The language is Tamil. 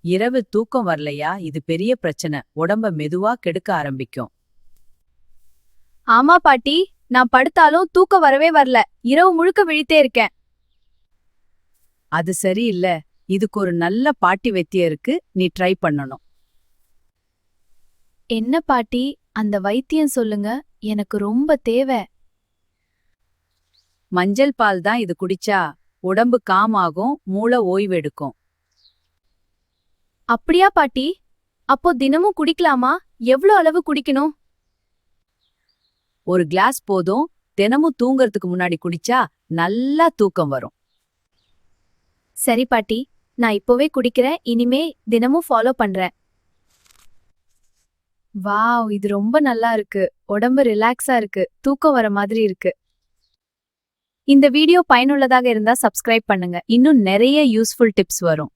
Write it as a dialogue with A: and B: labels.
A: இரவு தூக்கம் வரலையா? இது பெரிய பிரச்சனை. உடம்ப மெதுவா கெடுக்க ஆரம்பிக்கும்.
B: ஆமா பாட்டி, நான் படுத்தாலும் தூக்கம் வரவே வரல. இரவு முழுக்க விழித்தே இருக்கேன்.
A: அது சரியில்ல. இதுக்கு ஒரு நல்ல பாட்டி வைத்தியம் இருக்கு. நீ ட்ரை பண்ணணும்.
B: என்ன பாட்டி, அந்த வைத்தியம் சொல்லுங்க. எனக்கு ரொம்ப தேவை.
A: மஞ்சள் பால் தான். இது குடிச்சா உடம்பு காமாகும், மூளை ஓய்வெடுக்கும்.
B: அப்படியா பாட்டி? அப்போ தினமும் குடிக்கலாமா? எவ்ளோ அளவு குடிக்கணும்?
A: ஒரு கிளாஸ் போதும். தினமும் தூங்கறதுக்கு முன்னாடி குடிச்சா நல்லா தூக்கம் வரும்.
B: சரி பாட்டி, நான் இப்போவே குடிக்கிறேன். இனிமே தினமும் ஃபாலோ பண்றேன். வாவ், இது ரொம்ப நல்லா இருக்கு. உடம்பு ரிலாக்ஸா இருக்கு. தூக்கம் வர மாதிரி இருக்கு. இந்த வீடியோ பயனுள்ளதாக இருந்தா சப்ஸ்கிரைப் பண்ணுங்க.
A: இன்னும் நிறைய யூஸ்ஃபுல் டிப்ஸ் வரும்.